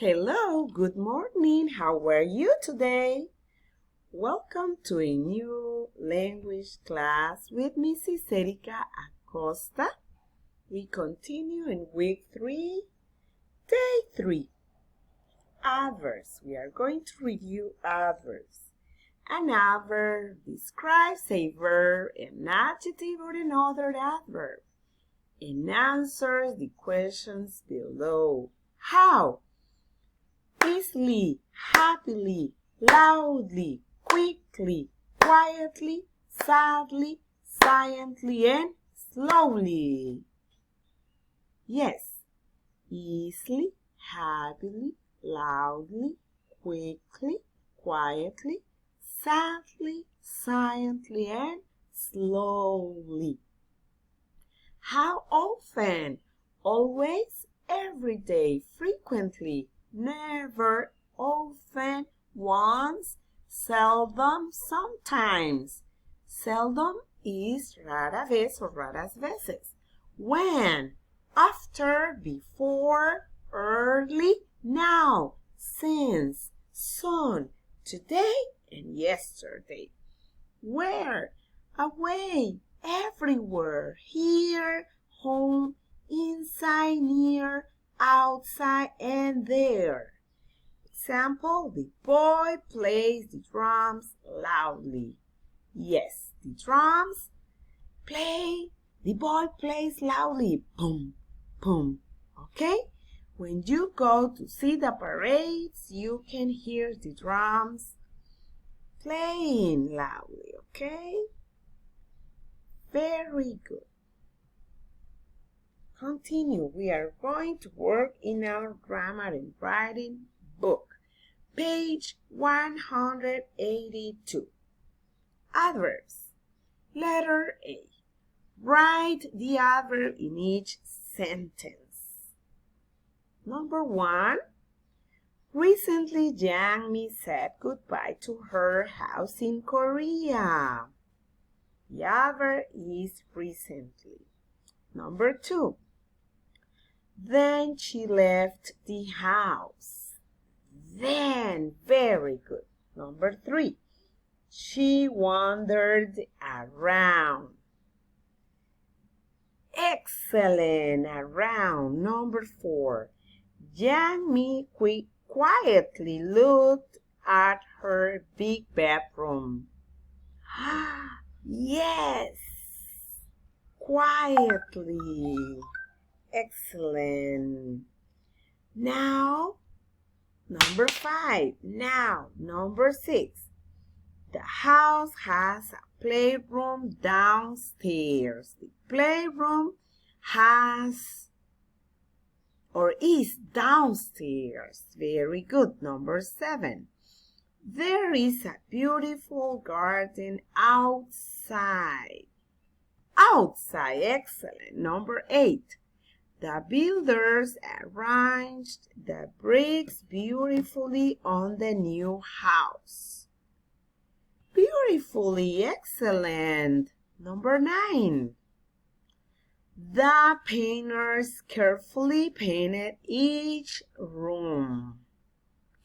Hello, good morning. How are you today? Welcome to a new language class with Mrs. Erika Acosta. We continue in week 3, day 3. Adverbs. We are going to review adverbs. An adverb describes a verb, an adjective, or another adverb, and answers the questions below. How? Easily, happily, loudly, quickly, quietly, sadly, silently, and slowly. Yes, easily, happily, loudly, quickly, quietly, sadly, silently, and slowly. How often? Always, every day, frequently, never, often, once, seldom, sometimes. Seldom is rara vez or raras veces. When? After, before, early, now, since, soon, today, and yesterday. Where? Away, everywhere, here, home, inside, near, outside, and there. Example, the boy plays the drums loudly. Yes, the drums play, the boy plays loudly. Boom, boom. Okay? When you go to see the parades, you can hear the drums playing loudly. Okay? Very good. Continue. We are going to work in our grammar and writing book. Page 182. Adverbs. Letter A. Write the adverb in each sentence. Number 1. Recently, Yang-mi said goodbye to her house in Korea. The adverb is recently. Number 2. Then she left the house. Then, very good. Number 3. She wandered around. Excellent, around. Number 4. Yang-mi quietly looked at her big bedroom. Yes, quietly. Excellent. Now, number 5. Now, number 6. The house has a playroom downstairs. The playroom has or is downstairs. Very good. Number 7. There is a beautiful garden outside. Outside, excellent. Number 8. The builders arranged the bricks beautifully on the new house. Beautifully, excellent. Number 9. The painters carefully painted each room.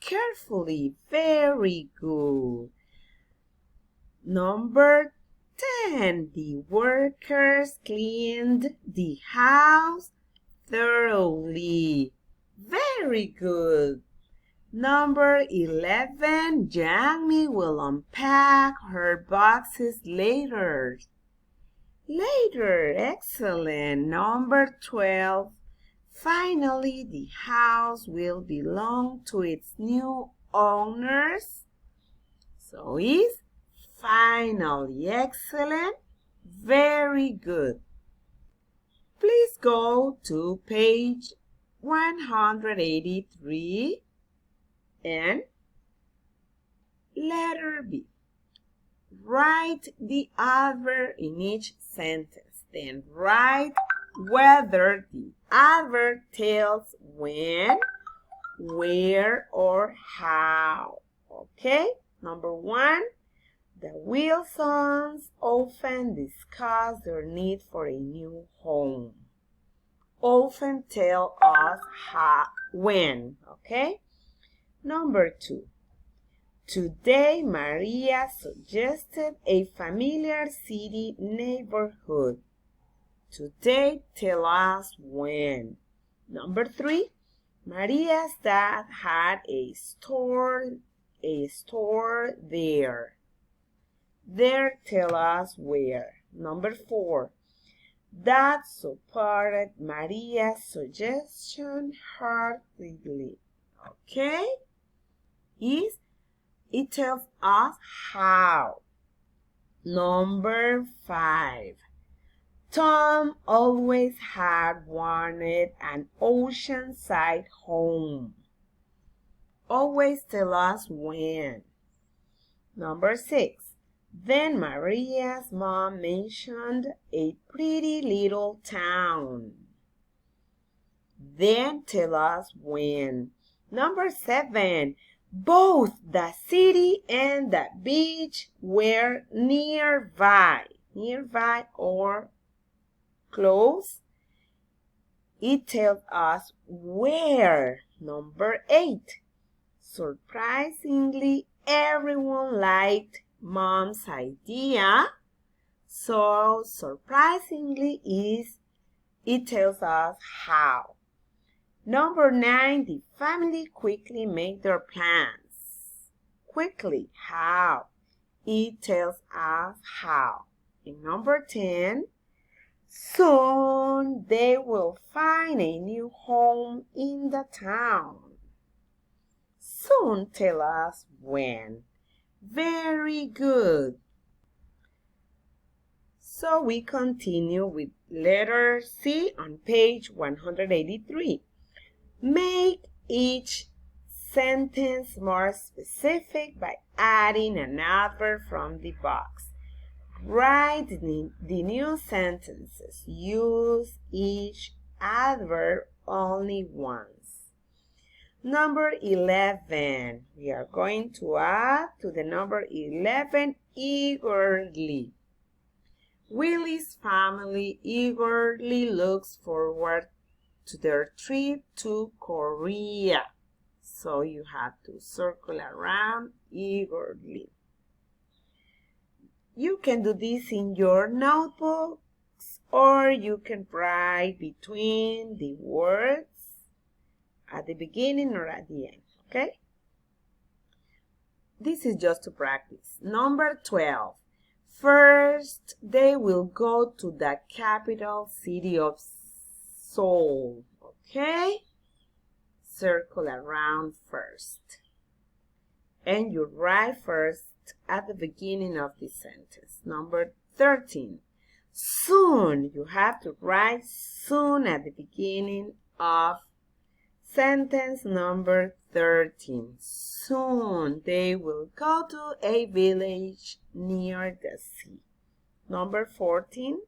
Carefully, very good. Number 10. The workers cleaned the house thoroughly. Very good. Number 11. Yang-mi will unpack her boxes later. Later, excellent. Number 12. Finally, the house will belong to its new owners. So is finally, excellent. Very good. Please go to page 183 and letter B. Write the adverb in each sentence. Then write whether the adverb tells when, where, or how. Okay? Number 1. The Wilsons often discuss their need for a new home. Often tell us when. Okay? Number 2. Today, Maria suggested a familiar city neighborhood. Today, tell us when. Number 3. Maria's dad had a store there. There, tell us where. Number 4. Dad supported Maria's suggestion heartily. Okay? It tells us how. Number 5. Tom always had wanted an oceanside home. Always tell us when. Number 6. Then Maria's mom mentioned a pretty little town. Then tell us when. Number 7. Both the city and the beach were nearby. Nearby or close. It tells us where. Number 8. Surprisingly, everyone liked Mom's idea. So surprisingly it tells us how. Number 9, the family quickly made their plans. Quickly, how? It tells us how. And number 10, soon they will find a new home in the town. Soon tell us when. Very good. So we continue with letter C on page 183. Make each sentence more specific by adding an adverb from the box. Write the new sentences. Use each adverb only once. Number 11. We are going to add to the number 11 eagerly. Willie's family eagerly looks forward to their trip to Korea. So you have to circle around eagerly. You can do this in your notebooks, or you can write between the words at the beginning or at the end, okay? This is just to practice. Number 12. First, they will go to the capital city of Seoul, okay? Circle around first. And you write first at the beginning of the sentence. Number 13. Soon, you have to write soon at the beginning of sentence number 13. Soon they will go to a village near the sea. Number 14.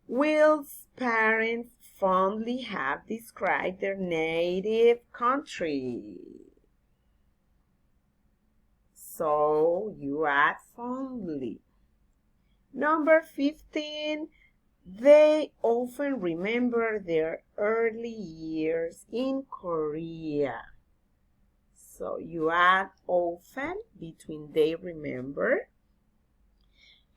Will's parents fondly have described their native country. So you add fondly. Number 15. They often remember their early years in Korea. So you add often between they remember.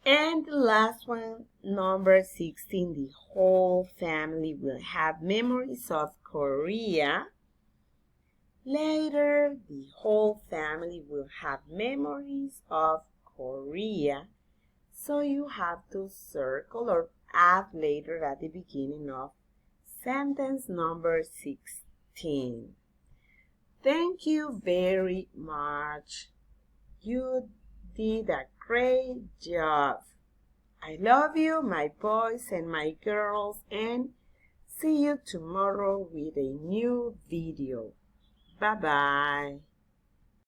And the last one, number 16, the whole family will have memories of Korea. Later, the whole family will have memories of Korea. So you have to circle or add later at the beginning of sentence number 16. Thank you very much. You did a great job. I love you, my boys and my girls, and see you tomorrow with a new video. Bye-bye.